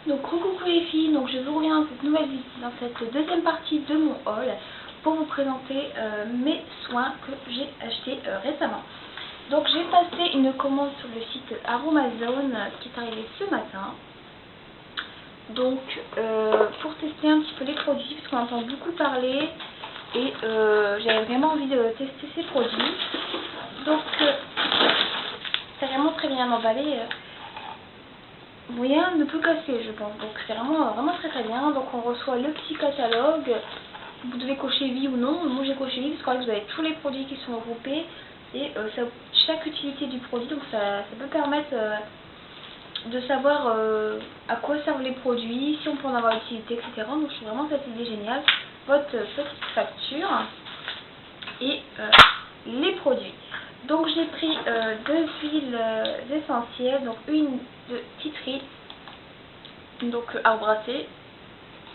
Donc coucou les filles, donc je vous reviens dans cette deuxième partie de mon haul pour vous présenter mes soins que j'ai achetés récemment. Donc j'ai passé une commande sur le site Aromazone qui est arrivé ce matin. Donc pour tester un petit peu les produits, parce qu'on entend beaucoup parler et j'avais vraiment envie de tester ces produits. Donc c'est vraiment très bien emballé. Rien ne peut casser, je pense. Donc c'est vraiment très bien. Donc on reçoit le petit catalogue. Vous devez cocher oui ou non. Moi j'ai coché oui parce qu'en fait vous avez tous les produits qui sont regroupés et chaque utilité du produit. Donc ça peut permettre de savoir à quoi servent les produits, si on peut en avoir utilité, etc. Donc je trouve vraiment cette idée géniale. Votre petite facture et les produits. Donc j'ai pris deux huiles essentielles, donc une de tea tree, donc à embrasser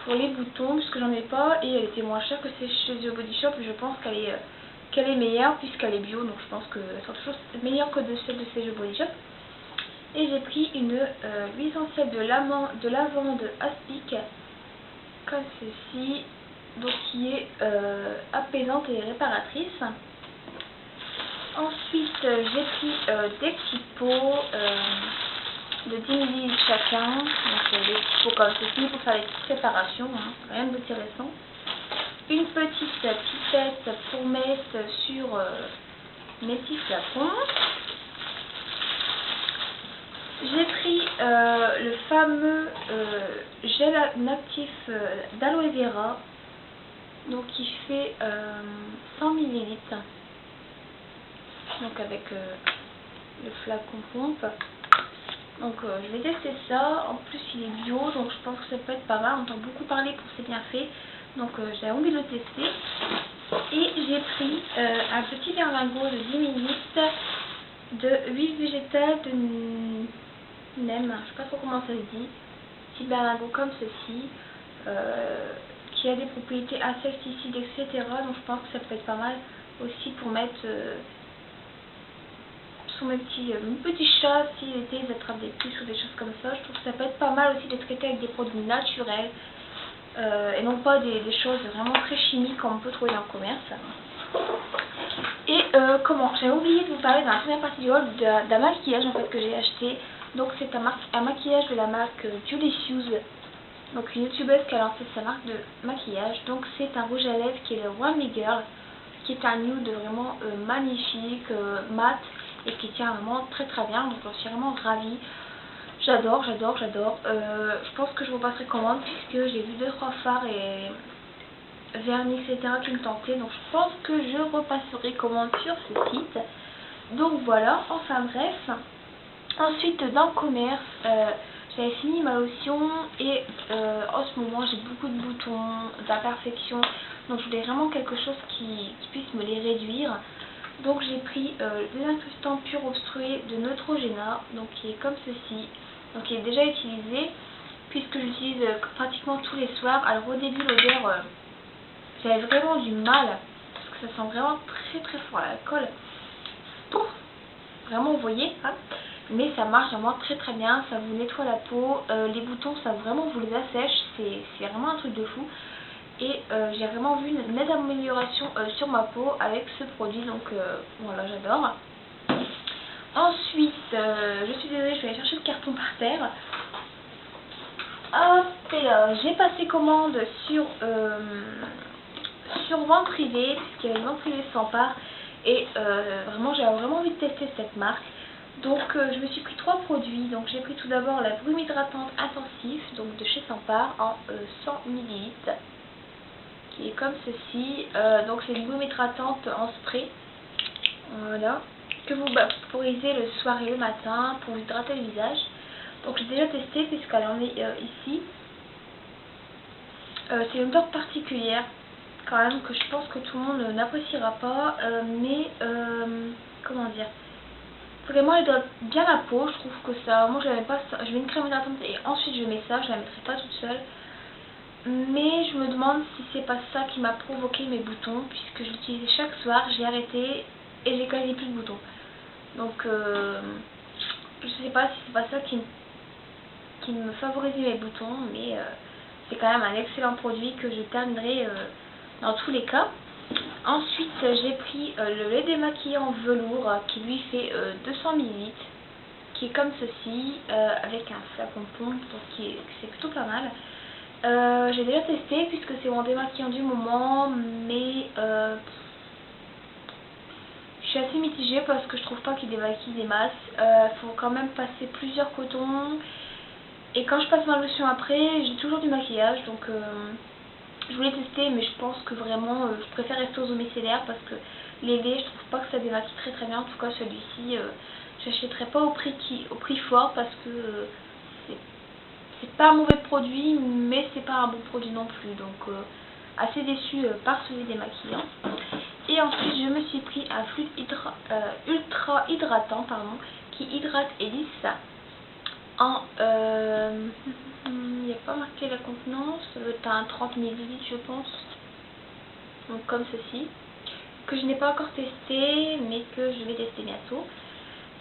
pour les boutons puisque j'en ai pas et elle était moins chère que chez The Body Shop. Je pense qu'elle est meilleure puisqu'elle est bio, donc je pense qu'elle sera toujours meilleure que celle de chez The Body Shop. Et j'ai pris une huile essentielle de lavande aspic comme ceci, donc qui est apaisante et réparatrice. Ensuite, j'ai pris des petits pots de 10 ml chacun, donc des petits pots comme ceci pour faire les petites préparations, hein, rien de intéressant. Une petite pipette pour mettre sur mes petits flacons. J'ai pris le fameux gel natif d'aloe vera, donc qui fait 100 ml. Donc avec le flacon pompe. Donc je vais tester ça. En plus il est bio, donc je pense que ça peut être pas mal. On entend beaucoup parler pour ses bienfaits. Donc j'ai envie de le tester. Et j'ai pris un petit berlingot de 10 ml de huile végétale de neem. Je sais pas trop comment ça se dit. Petit berlingot comme ceci. Qui a des propriétés insecticides, etc. Donc je pense que ça peut être pas mal aussi pour mettre sur mes petits chats, si l'été ils attrapent des puces ou des choses comme ça. Je trouve que ça peut être pas mal aussi de traiter avec des produits naturels et non pas des choses vraiment très chimiques comme on peut trouver dans le commerce. Et j'avais oublié de vous parler dans la première partie du haul d'un maquillage en fait que j'ai acheté. Donc c'est un maquillage de la marque Delicious, donc une youtubeuse qui a lancé sa marque de maquillage. Donc c'est un rouge à lèvres qui est le One Me Girl, qui est un nude vraiment magnifique, mat, et qui tient vraiment très bien. Donc j'en suis vraiment ravie. J'adore. Je pense que je vous passerai commande puisque j'ai vu 2-3 fards et vernis, etc. qui me tentaient. Donc je pense que je repasserai commande sur ce site. Donc voilà, enfin bref. Ensuite dans le commerce, j'avais fini ma lotion et en ce moment j'ai beaucoup de boutons, d'imperfections. Donc je voulais vraiment quelque chose qui puisse me les réduire. Donc j'ai pris désincrustant pur obstrué de Neutrogena, donc qui est comme ceci, donc qui est déjà utilisé puisque j'utilise pratiquement tous les soirs. Alors au début l'odeur, j'avais vraiment du mal parce que ça sent vraiment très fort l'alcool. Vraiment vous voyez, hein, mais ça marche vraiment très bien, ça vous nettoie la peau, les boutons ça vraiment vous les assèche, c'est vraiment un truc de fou. Et j'ai vraiment vu une nette amélioration sur ma peau avec ce produit, donc voilà, j'adore. Ensuite, je suis désolée, je vais aller chercher le carton par terre. Hop, et j'ai passé commande sur vente privée, puisqu'il y avait une vente privée sans part, et vraiment j'avais vraiment envie de tester cette marque. Donc je me suis pris 3 produits. Donc j'ai pris tout d'abord la brume hydratante intensive, donc de chez Sampar en 100 ml. Qui est comme ceci, donc c'est une brume hydratante en spray, voilà, que vous vaporisez le soir et le matin pour hydrater le visage. Donc j'ai déjà testé puisqu'elle en est ici. C'est une odeur particulière quand même que je pense que tout le monde n'appréciera pas, mais comment dire, vraiment elle hydrate bien la peau. Je trouve que ça, moi je la mets pas, je mets une crème hydratante et ensuite je mets ça, je la mettrai pas toute seule. Mais je me demande si c'est pas ça qui m'a provoqué mes boutons, puisque je l'utilisais chaque soir, j'ai arrêté et j'ai quasi plus de boutons. Donc je sais pas si c'est pas ça qui me qui me favorisait mes boutons, mais c'est quand même un excellent produit que je terminerai dans tous les cas. Ensuite j'ai pris le lait démaquillant velours qui lui fait 200 ml, qui est comme ceci, avec un flacon de pompe, donc c'est plutôt pas mal. J'ai déjà testé puisque c'est mon démaquillant du moment, mais je suis assez mitigée parce que je trouve pas qu'il démaquille des masses. Faut quand même passer plusieurs cotons, et quand je passe ma lotion après, j'ai toujours du maquillage, donc je voulais tester, mais je pense que vraiment je préfère rester aux eaux micellaires parce que les laits, je trouve pas que ça démaquille très bien. En tout cas celui-ci, j'achèterai pas au prix fort parce que c'est pas un mauvais produit, mais c'est pas un bon produit non plus, donc assez déçue par celui démaquillant. Et ensuite je me suis pris un fluide ultra hydratant, qui hydrate et lisse en il n'y a pas marqué la contenance, ça doit être un 30 ml je pense, donc comme ceci, que je n'ai pas encore testé mais que je vais tester bientôt.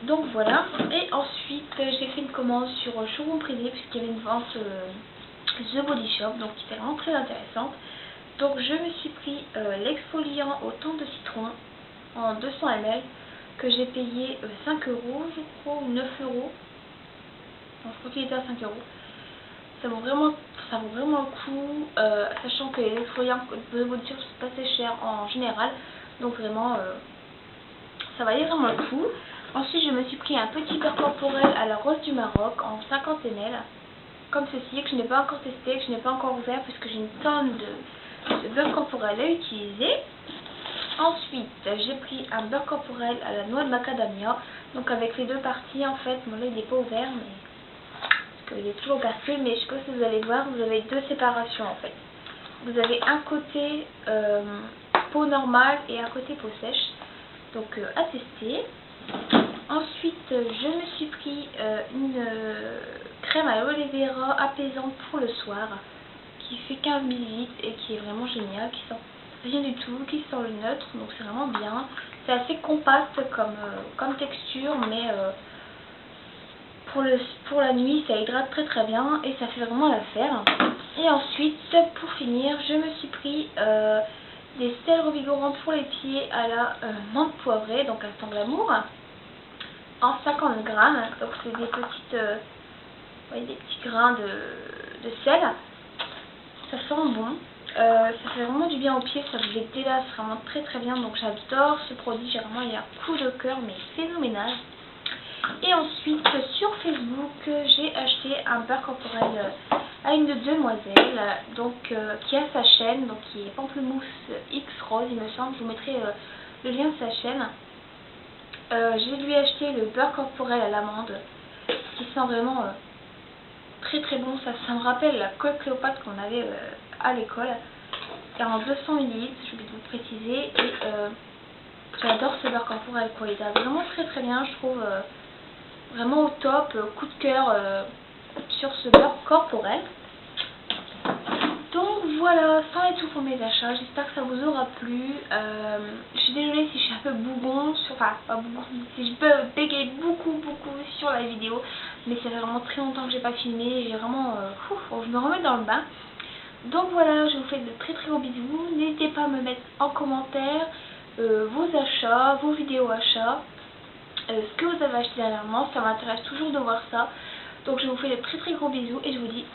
Donc voilà. Et ensuite j'ai fait une commande sur Showroom Privé puisqu'il y avait une vente The Body Shop, donc qui était vraiment très intéressante. Donc je me suis pris l'exfoliant au thon de citron en 200 ml que j'ai payé 5 euros je crois, ou 9 euros. Je crois qu'il était à 5 euros. Ça vaut vraiment le coup, sachant que les exfoliants de Body Shop c'est pas assez cher en général, donc vraiment ça valait vraiment le coup. Ensuite je me suis pris un petit beurre corporel à la rose du Maroc en 50 ml, comme ceci, que je n'ai pas encore testé, que je n'ai pas encore ouvert puisque j'ai une tonne de beurre corporel à utiliser. Ensuite j'ai pris un beurre corporel à la noix de macadamia, donc avec les deux parties en fait. Bon là il n'est pas ouvert mais parce qu'il est toujours cassé, mais je sais pas si vous allez voir, vous avez deux séparations en fait. Vous avez un côté peau normale et un côté peau sèche, donc à tester. Ensuite je me suis pris une crème à l'aloe vera apaisante pour le soir qui fait 15 ml et qui est vraiment génial, qui sent rien du tout, qui sent le neutre, donc c'est vraiment bien. C'est assez compact comme texture, mais pour la nuit ça hydrate très bien et ça fait vraiment l'affaire. Et ensuite pour finir je me suis pris des sels revigorants pour les pieds à la menthe poivrée, donc à Instant Glamour, en 50 grammes, donc c'est des des petits grains de sel. Ça sent bon, ça fait vraiment du bien aux pieds, ça vous les délasse vraiment très bien, donc j'adore ce produit, j'ai vraiment eu un coup de cœur mais phénoménal. Et ensuite sur Facebook j'ai acheté un beurre corporel à une de demoiselles, donc qui a sa chaîne, donc qui est Pamplemousse X Rose il me semble, je vous mettrai le lien de sa chaîne. Je lui ai acheté le beurre corporel à l'amande qui sent vraiment très bon, ça me rappelle la colle Cléopâtre qu'on avait à l'école, et en 200 ml, je vais vous préciser, et j'adore ce beurre corporel quoi, il est vraiment très bien, je trouve vraiment au top, coup de cœur sur ce beurre corporel. Donc voilà, ça est tout pour mes achats, j'espère que ça vous aura plu. Je suis désolée si je suis un peu bougon, enfin pas bougon, si je peux bégayer beaucoup sur la vidéo, mais ça fait vraiment très longtemps que j'ai pas filmé et j'ai vraiment, je me remets dans le bain. Donc voilà, je vous fais de très gros bisous, n'hésitez pas à me mettre en commentaire vos achats, vos vidéos achats, ce que vous avez acheté dernièrement, ça m'intéresse toujours de voir ça. Donc je vous fais de très gros bisous et je vous dis